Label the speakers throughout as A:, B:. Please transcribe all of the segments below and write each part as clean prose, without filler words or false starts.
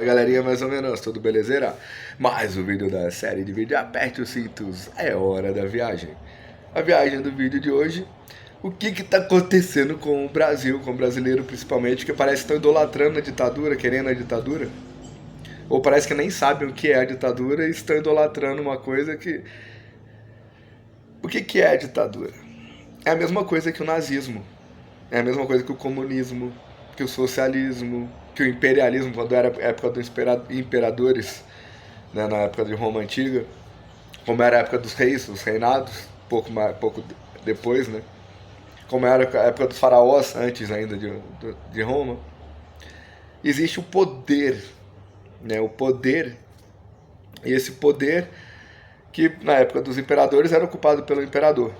A: Galerinha, mais ou menos, tudo belezeira? Mais um vídeo da série de vídeo, aperte os cintos, é hora da viagem. A viagem do vídeo de hoje, o que tá acontecendo com o Brasil, com o brasileiro principalmente, que parece que estão idolatrando a ditadura, querendo a ditadura. Ou parece que nem sabem o que é a ditadura e estão idolatrando uma coisa que... O que é a ditadura? É a mesma coisa que o nazismo, é a mesma coisa que o comunismo, que o socialismo, que o imperialismo, quando era a época dos imperadores, né, na época de Roma Antiga, como era a época dos reis, os reinados, pouco depois, né, como era a época dos faraós, antes ainda de Roma. Existe o poder, né, o poder, e esse poder que na época dos imperadores era ocupado pelo imperador.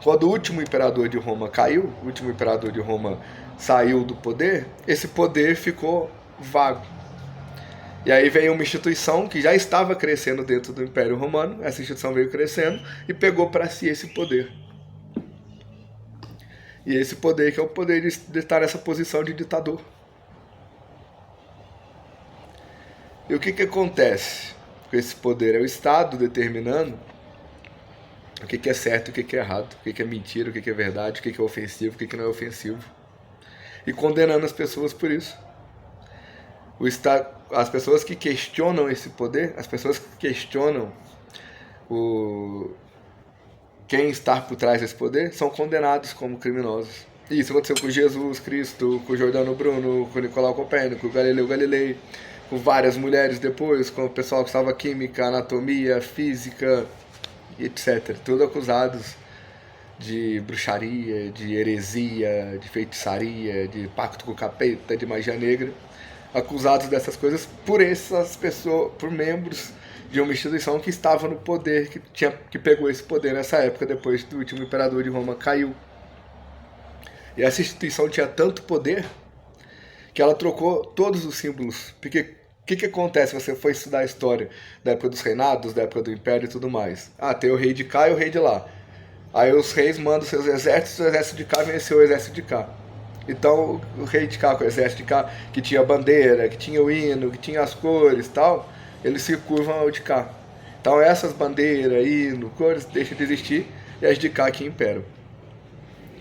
A: Quando o último imperador de Roma caiu, o último imperador de Roma saiu do poder, esse poder ficou vago. E aí veio uma instituição que já estava crescendo dentro do Império Romano, essa instituição veio crescendo e pegou para si esse poder. E esse poder que é o poder de estar nessa posição de ditador. E o que acontece com esse poder? É o Estado determinando o que é certo, o que é errado, o que é mentira, o que é verdade, o que é ofensivo, o que não é ofensivo. E condenando as pessoas por isso. As pessoas que questionam esse poder, as pessoas que questionam quem está por trás desse poder, são condenados como criminosos. E isso aconteceu com Jesus Cristo, com Giordano Bruno, com Nicolau Copérnico, com Galileu Galilei, com várias mulheres depois, com o pessoal que estava química, anatomia, física, etc. Todos acusados de bruxaria, de heresia, de feitiçaria, de pacto com o capeta, de magia negra, acusados dessas coisas por essas pessoas, por membros de uma instituição que estava no poder, que pegou esse poder nessa época, depois do último imperador de Roma caiu. E essa instituição tinha tanto poder que ela trocou todos os símbolos. Porque o que acontece se você for estudar a história da época dos reinados, da época do império e tudo mais? Ah, tem o rei de cá e o rei de lá. Aí os reis mandam seus exércitos, o exército de cá venceu o exército de cá. Então o rei de cá com o exército de cá, que tinha a bandeira, que tinha o hino, que tinha as cores e tal, eles se curvam ao de cá. Então essas bandeiras, hino, cores deixam de existir e as de cá que imperam.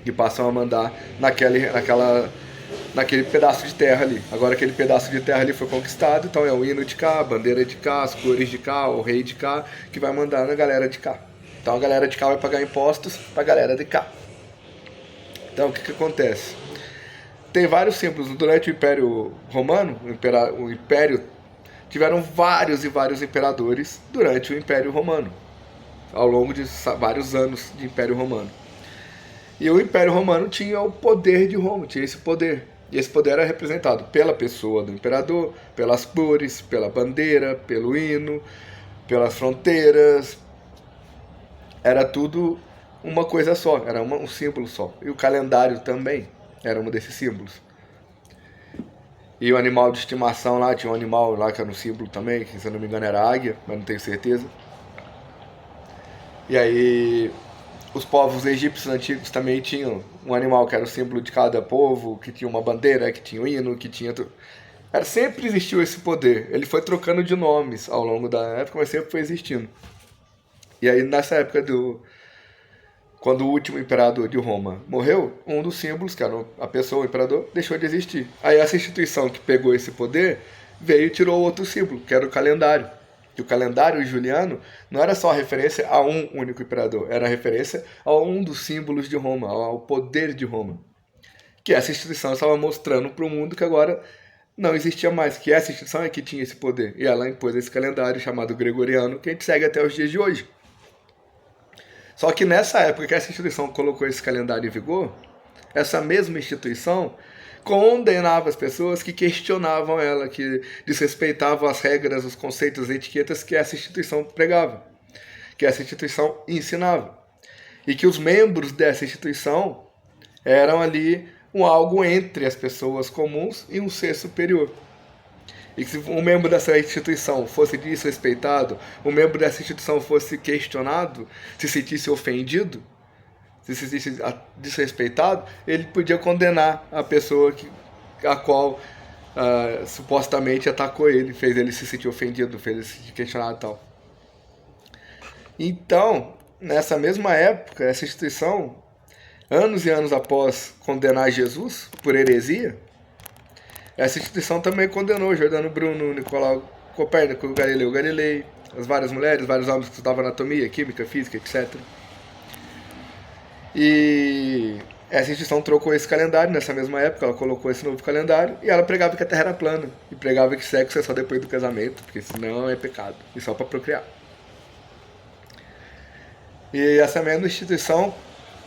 A: E passam a mandar naquele pedaço de terra ali. Agora aquele pedaço de terra ali foi conquistado, então é o hino de cá, a bandeira de cá, as cores de cá, o rei de cá, que vai mandar na galera de cá. Então a galera de cá vai pagar impostos pra galera de cá. Então o que acontece? Tem vários símbolos. Durante o Império Romano, o Império, tiveram vários e vários imperadores durante o Império Romano, ao longo de vários anos de Império Romano. E o Império Romano tinha o poder de Roma, tinha esse poder. E esse poder era representado pela pessoa do imperador, pelas cores, pela bandeira, pelo hino, pelas fronteiras. Era tudo uma coisa só, era um símbolo só. E o calendário também era um desses símbolos. E o animal de estimação lá, tinha um animal lá que era um símbolo também, que se eu não me engano era águia, mas não tenho certeza. E aí os povos egípcios antigos também tinham um animal que era o símbolo de cada povo, que tinha uma bandeira, que tinha um hino, que tinha... Sempre existiu esse poder. Ele foi trocando de nomes ao longo da época, mas sempre foi existindo. E aí nessa época quando o último imperador de Roma morreu, um dos símbolos, que era a pessoa, o imperador, deixou de existir. Aí essa instituição que pegou esse poder veio e tirou outro símbolo, que era o calendário. E o calendário juliano não era só referência a um único imperador, era referência a um dos símbolos de Roma, ao poder de Roma. Que essa instituição estava mostrando para o mundo que agora não existia mais, que essa instituição é que tinha esse poder. E ela impôs esse calendário chamado gregoriano, que a gente segue até os dias de hoje. Só que nessa época que essa instituição colocou esse calendário em vigor, essa mesma instituição condenava as pessoas que questionavam ela, que desrespeitavam as regras, os conceitos, as etiquetas que essa instituição pregava, que essa instituição ensinava. E que os membros dessa instituição eram ali algo entre as pessoas comuns e um ser superior. E que se um membro dessa instituição fosse desrespeitado, um membro dessa instituição fosse questionado, se sentisse ofendido, se sentisse desrespeitado, ele podia condenar a pessoa a qual supostamente atacou ele, fez ele se sentir ofendido, fez ele se sentir questionado e tal. Então, nessa mesma época, essa instituição, anos e anos após condenar Jesus por heresia, essa instituição também condenou Giordano Bruno, Nicolau Copérnico, Galileu Galilei, as várias mulheres, vários homens que estudavam anatomia, química, física, etc. E essa instituição trocou esse calendário nessa mesma época, ela colocou esse novo calendário e ela pregava que a Terra era plana e pregava que sexo é só depois do casamento, porque senão é pecado e só para procriar. E essa mesma instituição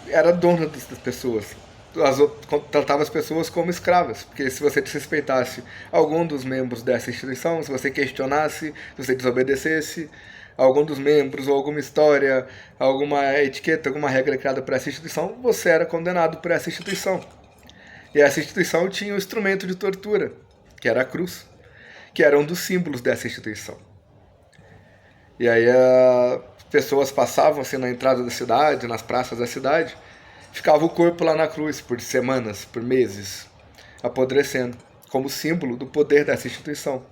A: era dona das pessoas. Tratava as pessoas como escravas, porque se você desrespeitasse algum dos membros dessa instituição, se você questionasse, se você desobedecesse algum dos membros, ou alguma história, alguma etiqueta, alguma regra criada por essa instituição, você era condenado por essa instituição. E essa instituição tinha um instrumento de tortura, que era a cruz, que era um dos símbolos dessa instituição. E aí as pessoas passavam assim na entrada da cidade, nas praças da cidade, ficava o corpo lá na cruz por semanas, por meses, apodrecendo, como símbolo do poder dessa instituição.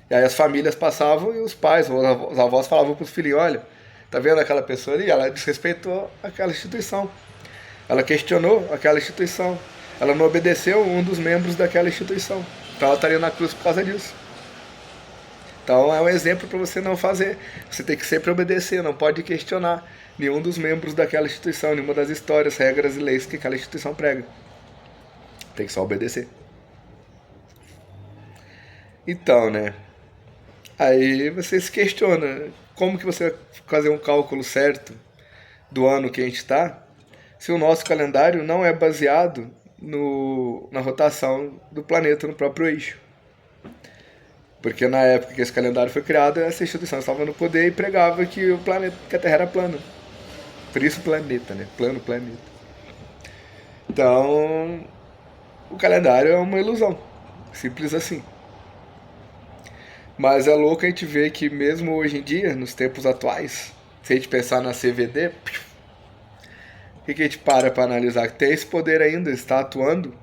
A: E aí as famílias passavam e os pais, os avós falavam para os filhinhos, olha, tá vendo aquela pessoa ali? Ela desrespeitou aquela instituição. Ela questionou aquela instituição. Ela não obedeceu um dos membros daquela instituição. Então ela estaria na cruz por causa disso. Então é um exemplo para você não fazer. Você tem que sempre obedecer, não pode questionar nenhum dos membros daquela instituição, nenhuma das histórias, regras e leis que aquela instituição prega. Tem que só obedecer. Então, né? Aí você se questiona, como que você vai fazer um cálculo certo do ano que a gente está, se o nosso calendário não é baseado na rotação do planeta no próprio eixo. Porque na época que esse calendário foi criado, essa instituição estava no poder e pregava que o planeta, que a Terra era plana. Por isso planeta, né? Plano, planeta. Então, o calendário é uma ilusão. Simples assim. Mas é louco a gente ver que mesmo hoje em dia, nos tempos atuais, se a gente pensar na CVD, o que a gente para analisar? Que tem esse poder ainda, está atuando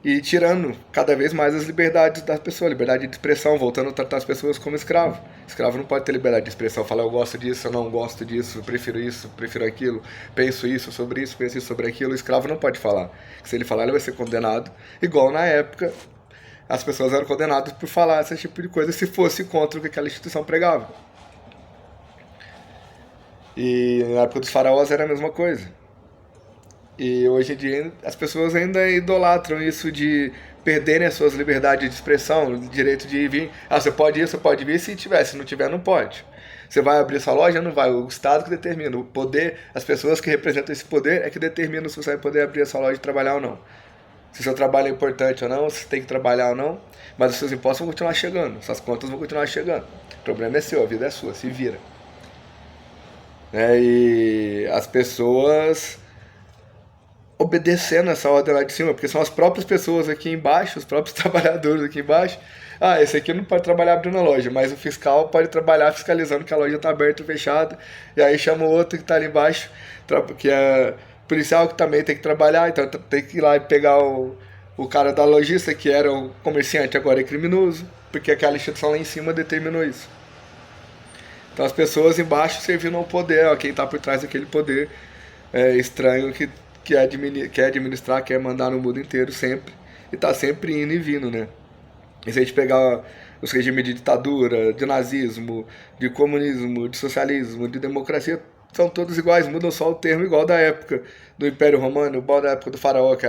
A: e tirando cada vez mais as liberdades das pessoas, liberdade de expressão, voltando a tratar as pessoas como escravo. Escravo não pode ter liberdade de expressão, falar eu gosto disso, eu não gosto disso, eu prefiro aquilo, penso isso sobre isso, penso isso sobre aquilo. O escravo não pode falar. Se ele falar, ele vai ser condenado, igual na época as pessoas eram condenadas por falar esse tipo de coisa se fosse contra o que aquela instituição pregava. E na época dos faraós era a mesma coisa. E hoje em dia as pessoas ainda idolatram isso de perderem as suas liberdades de expressão, o direito de vir. Ah, você pode ir, você pode vir, se tiver, se não tiver, não pode. Você vai abrir sua loja? Não vai. O Estado que determina. O poder, as pessoas que representam esse poder é que determinam se você vai poder abrir a sua loja e trabalhar ou não. Se o seu trabalho é importante ou não, se você tem que trabalhar ou não, mas os seus impostos vão continuar chegando, suas contas vão continuar chegando. O problema é seu, a vida é sua, se vira. E as pessoas obedecendo essa ordem lá de cima, porque são as próprias pessoas aqui embaixo, os próprios trabalhadores aqui embaixo. Ah, esse aqui não pode trabalhar abrindo a loja, mas o fiscal pode trabalhar fiscalizando que a loja está aberta ou fechada, e aí chama o outro que está ali embaixo, que é policial que também tem que trabalhar, então tem que ir lá e pegar o cara da lojista, que era o comerciante, agora é criminoso, porque aquela instituição lá em cima determinou isso. Então as pessoas embaixo servindo ao poder, ó, quem está por trás daquele poder estranho que quer administrar, quer mandar no mundo inteiro sempre, e está sempre indo e vindo, né? E se a gente pegar os regimes de ditadura, de nazismo, de comunismo, de socialismo, de democracia, são todos iguais, mudam só o termo, igual da época do Império Romano, igual da época do faraó, que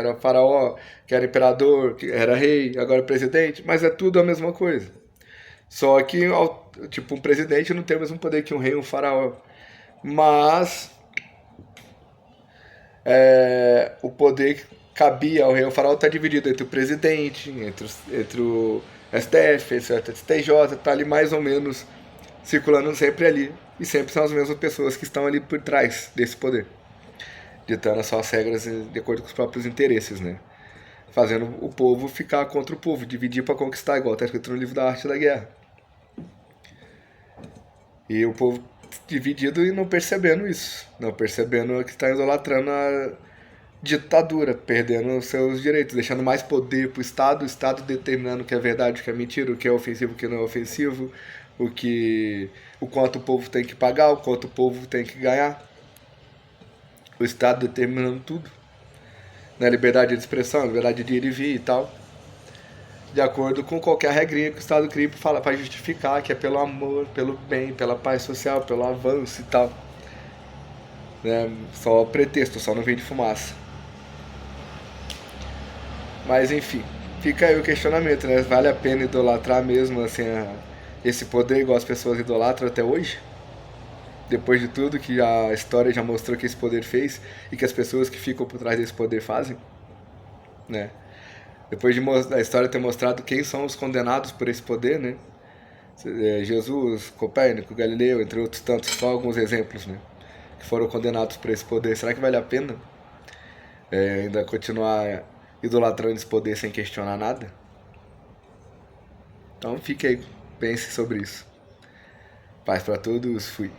A: era imperador, que era rei, agora presidente, mas é tudo a mesma coisa. Só que, tipo, um presidente não tem o mesmo poder que um rei ou um faraó. Mas o poder que cabia ao rei ou faraó está dividido entre o presidente, entre o STF, entre o STJ, está ali mais ou menos circulando sempre ali. E sempre são as mesmas pessoas que estão ali por trás desse poder, ditando as suas regras de acordo com os próprios interesses, né? Fazendo o povo ficar contra o povo, dividir para conquistar, igual está escrito no livro da Arte da Guerra. E o povo dividido e não percebendo isso, não percebendo que está idolatrando ditadura, perdendo os seus direitos, deixando mais poder para o Estado determinando o que é verdade, o que é mentira, o que é ofensivo, o que não é ofensivo, o quanto o povo tem que pagar, o quanto o povo tem que ganhar. O Estado determinando tudo. Na liberdade de expressão, liberdade de ir e vir e tal. De acordo com qualquer regrinha que o Estado cria para justificar que é pelo amor, pelo bem, pela paz social, pelo avanço e tal. Né? Só pretexto, só não vem de fumaça. Mas enfim, fica aí o questionamento, né? Vale a pena idolatrar mesmo assim esse poder igual as pessoas idolatram até hoje? Depois de tudo que a história já mostrou que esse poder fez e que as pessoas que ficam por trás desse poder fazem, né? Depois de a história ter mostrado quem são os condenados por esse poder, né? Jesus, Copérnico, Galileu, entre outros tantos, só alguns exemplos, né? Que foram condenados por esse poder. Será que vale a pena ainda continuar idolatrando esse poder sem questionar nada? Então fique aí, pense sobre isso. Paz para todos, fui.